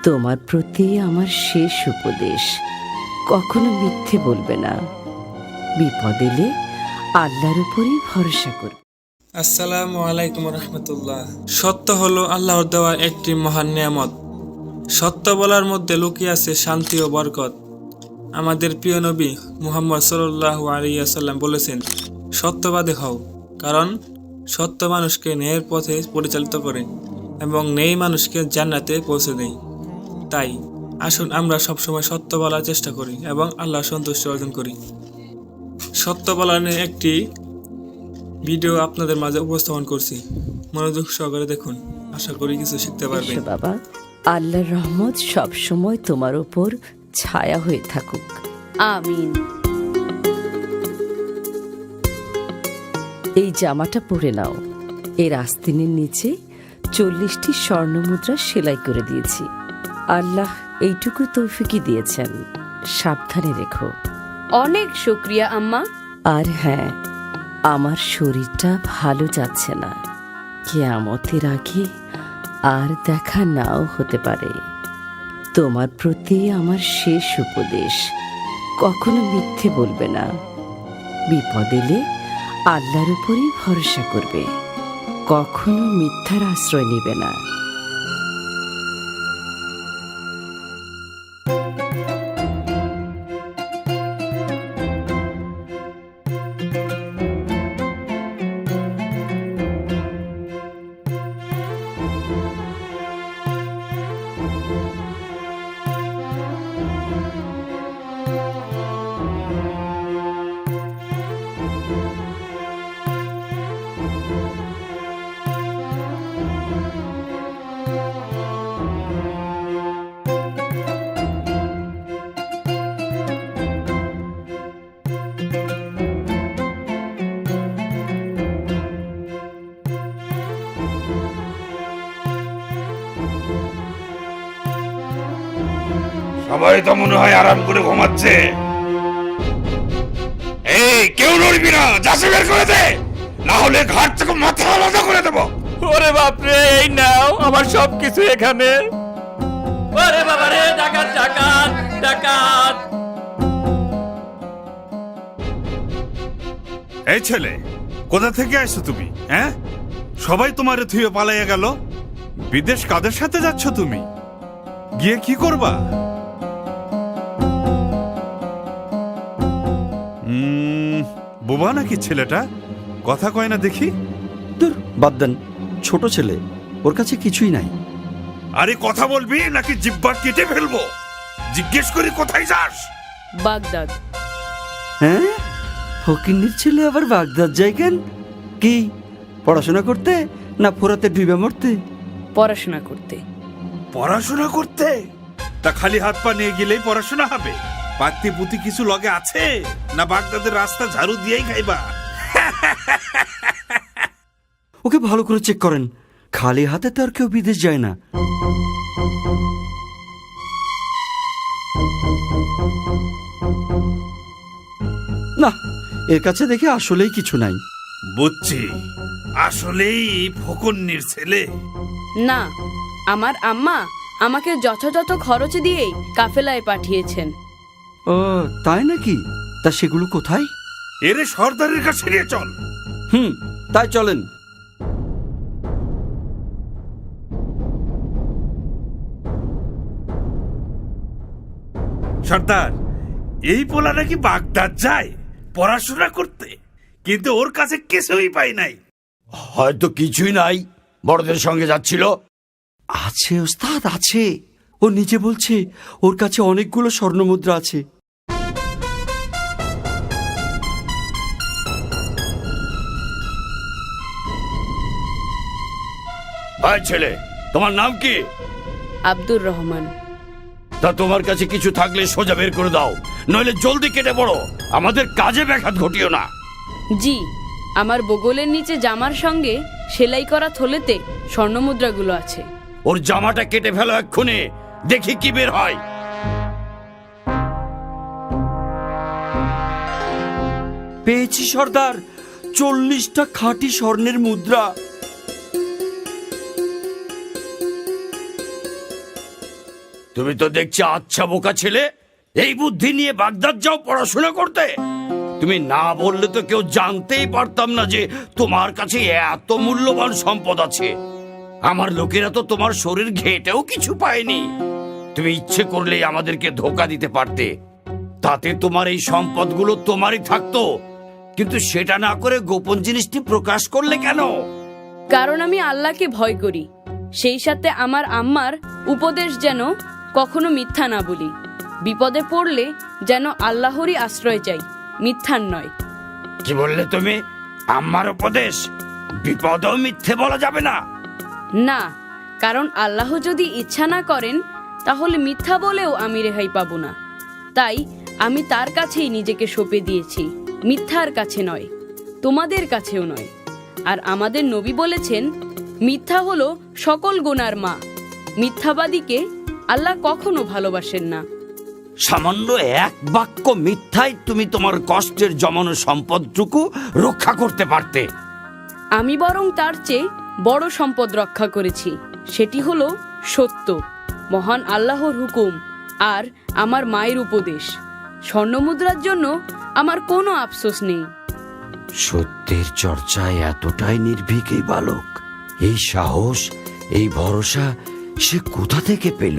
তোমার প্রতি আমার শেষ উপদেশ, কখনো মিথ্যে বলবে না। বিপদ এলে আল্লাহর উপরই ভরসা করবে। আসসালামু আলাইকুম রহমতুল্লাহ। সত্য হলো আল্লাহর দেওয়া একটি মহান নিয়ামত। সত্য বলার মধ্যে লুকিয়ে আছে শান্তি ও বরকত। আমাদের প্রিয় নবী মুহাম্মদ সাল্লাল্লাহু আলাইহি ওয়াসাল্লাম বলেছেন, সত্যবাদী হও, কারণ সত্য মানুষকে ন্যায়ের পথে পরিচালিত করে এবং ন্যায় মানুষকে জান্নাতে পৌঁছে দেয়। তাই আসুন আমরা সবসময় সত্য বলার চেষ্টা করি এবং আল্লাহর সন্তুষ্টি অর্জন করি। সত্য বলার নিয়ে একটি ভিডিও আপনাদের মাঝে উপস্থাপন করছি, মনোযোগ সহকারে দেখুন, আশা করি কিছু শিখতে পারবেন। এসো বাবা, আল্লাহর রহমত সব সময় তোমার উপর ছায়া হয়ে থাকুক, আমিন। এই জামাটা পরে নাও। এর আস্তিনের নিচে 40টি স্বর্ণমুদ্রা সেলাই করে দিয়েছি। আল্লাহ এইটুকু তৌফিকই দিয়েছেন, সাবধানে রেখো। অনেক শুক্রিয়া আম্মা। আর হ্যাঁ, আমার শরীরটা ভালো যাচ্ছে না, কিয়ামতের আগে আর দেখা নাও হতে পারে। তোমার প্রতি আমার শেষ উপদেশ, কখনো মিথ্যে বলবে না। বিপদ এলে আল্লাহর উপরই ভরসা করবে, কখনো মিথ্যার আশ্রয় নেবে না। সবাই তো মনে হয় আরাম করে ঘুমাচ্ছে। এই কেউ নড়বি না, যাচ্ছে বের করে দে, না হলে ঘাট থেকে মাথা আলাদা করে দেবো। ওরে বাপরে, এই নাও আমার সবকিছু এখানে। ওরে বাবা রে, ডাকাত ডাকাত ডাকাত! এই ছেলে, কোথা থেকে আসছো তুমি? হ্যাঁ, সবাই তোমারে থুয়ে পালাইয়া গেল। বিদেশ কাদের সাথে যাচ্ছ তুমি? গিয়ে কি করবা? বোবা নাকি ছেলেটা? কথা কয় না দেখি। দূর, বাদ দেন, ছোট ছেলে, ওর কাছে কিছুই নাই। আরে কথা বলবি নাকি জিব্বা কেটে ফেলবো? জিজ্ঞেস করি কোথায় যাস? বাগদাদ। হ্যাঁ, ফকিন্নির ছেলে আবার বাগদাদ যায় কেন? কি পড়াশোনা করতে, না ফোরাতে ডুবে মরতে? পড়াশোনা করতে। পড়াশোনা করতে? তা খালি হাত পা নিয়ে গেলেই পড়াশোনা হবে? পাত্তি পুতি কিছু লগে আছে, না বাগদাদের রাস্তা ঝাড়ু দিয়েই খাইবা? ওকে ভালো করে চেক করেন, খালি হাতে তো আর কেউ বিদেশ যায় না। না, এর কাছে দেখে আসলেই কিছু নাই। বুঝছি, আসলেই ফকন্নির ছেলে। না, আমার আম্মা আমাকে যথাযথ খরচ দিয়েই কাফেলায় পাঠিয়েছেন। ও তাই নাকি? তা সেগুলো কোথায়? এরে সর্দারের কাছে নিয়ে চল। তাই চলেন। সর্দার, এই পোলা নাকি বাগদাদ যায় পড়াশোনা করতে, কিন্তু ওর কাছে কিছুই পাই নাই। হয়তো কিছুই নাই, বড়দের সঙ্গে যাচ্ছিল। আছে ওস্তাদ, আছে। ও নিজে বলছে ওর কাছে অনেকগুলো স্বর্ণমুদ্রা আছে। হাই ছেলে, তোমার নাম কি? আব্দুর রহমান। তা তোমার কাছে কিছু থাকলে সোজা বের করে দাও, নইলে জলদি কেটে পড়ো, আমাদের কাজে ব্যাঘাত ঘটিও না। জি, আমার বগলের নিচে জামার সঙ্গে সেলাই করা থলেতে স্বর্ণমুদ্রাগুলো আছে। ওর জামাটা কেটে ফেলো এক্ষুনি, দেখি কি বের হয়। পেয়েছি সর্দার, 40টা খাঁটি স্বর্ণের মুদ্রা। তুমি তো দেখছি আচ্ছা বোকা ছেলে। এই বুদ্ধি নিয়ে বাগদাদ যাও পড়াশোনা করতে? তুমি না বললে তো কেউ জানতেই পারতাম না যে তোমার কাছে এত মূল্যবান সম্পদ আছে। আমার লোকেরা তো তোমার শরীর ঘেটেও কিছু পায়নি। তুমি ইচ্ছে করলেই আমাদেরকে ধোকা দিতে পারতে, তাতে তোমার এই সম্পদগুলো তোমারই থাকতো। কিন্তু সেটা না করে গোপন জিনিসটি প্রকাশ করলে কেন? কারণ আমি আল্লাহকে ভয় করি, সেই সাথে আমার আম্মার উপদেশ যেন কখনো মিথ্যা না বলি। বিপদে পড়লে যেন আল্লাহরই আশ্রয় চাই, মিথ্যার নয়। কি বললে তুমি? আমার উপদেশ বিপদেও মিথ্যে বলা যাবে না? না, কারণ আল্লাহ যদি ইচ্ছা না করেন তাহলে মিথ্যা বলেও আমি রেহাই পাবো না। তাই আমি তার কাছেই নিজেকে সঁপে দিয়েছি, মিথ্যার কাছে নয়, তোমাদের কাছেও নয়। আর আমাদের নবী বলেছেন, মিথ্যা হলো সকল গুনার মা। মিথ্যাবাদীকে আল্লাহ কখনো ভালোবাসেন না। সামান্য এক বাক্য মিথ্যায় তুমি তোমার কষ্টের জমানো সম্পদটুকু রক্ষা করতে পারতে। আমি বরং তার চেয়ে বড় সম্পদ রক্ষা করেছি, সেটি হলো সত্য, মহান আল্লাহর হুকুম আর আমার মায়ের উপদেশ। স্বর্ণমুদ্রার জন্য আমার কোনো আফসোস নেই। সত্যের চর্চায় এতটাই নির্ভীক এই বালক, এই সাহস, এই ভরসা সে কোথা থেকে পেল?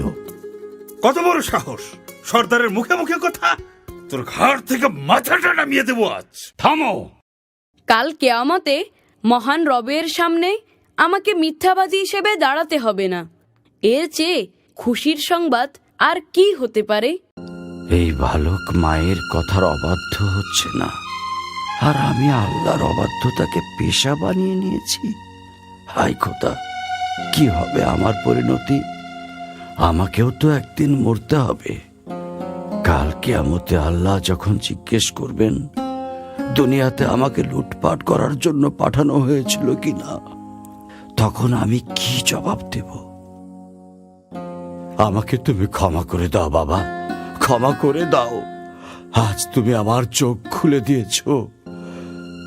কত বড় সাহস! সর্দারের মুখে মুখে কথা! তোর ঘাড় থেকে মাথাটা নামিয়ে দেবো আজ। থামো! কাল কেয়ামতে মহান রবের সামনে আমাকে মিথ্যাবাদী হিসেবে দাঁড়াতে হবে না। এর চেয়ে খুশির সংবাদ আর কি হতে পারে? এই বালক মায়ের কথার অবাধ্য হচ্ছে না, আর আমি আল্লাহর অবাধ্যতাকে পেশা বানিয়ে নিয়েছি। হায় খোদা, কি হবে আমার পরিণতি? আমাকেও তো একদিন মরতে হবে। কাল কিয়ামতে আল্লাহ যখন জিজ্ঞেস করবেন দুনিয়াতে আমাকে লুটপাট করার জন্য পাঠানো হয়েছিল কিনা, তখন আমি কি জবাব দেব? আমাকে তুমি ক্ষমা করে দাও বাবা, ক্ষমা করে দাও। আজ তুমি আমার চোখ খুলে দিয়েছো।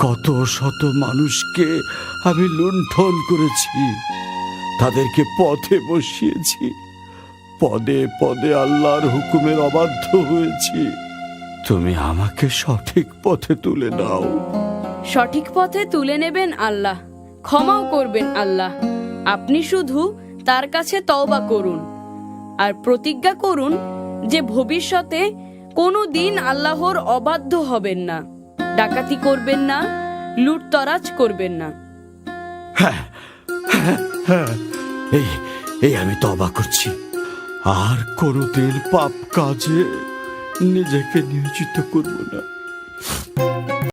কত শত মানুষকে আমি লুণ্ঠন করেছি, তাদেরকে পথে বসিয়েছি, পদে পদে আল্লাহর হুকুমের অবাধ্য হয়েছি। তুমি আমাকে সঠিক পথে তুলে দাও। সঠিক পথে তুলে নেবেন আল্লাহ, ক্ষমাও করবেন আল্লাহ। আপনি শুধু তার কাছে তওবা করুন আর প্রতিজ্ঞা করুন যে ভবিষ্যতে কোনো দিন আল্লাহর অবাধ্য হবেন না, ডাকাতি করবেন না, লুটতরাজ করবেন না। এই আমি তওবা করছি। আর কোনোদিন পাপ কাজে নিজেকে নিয়োজিত করব না।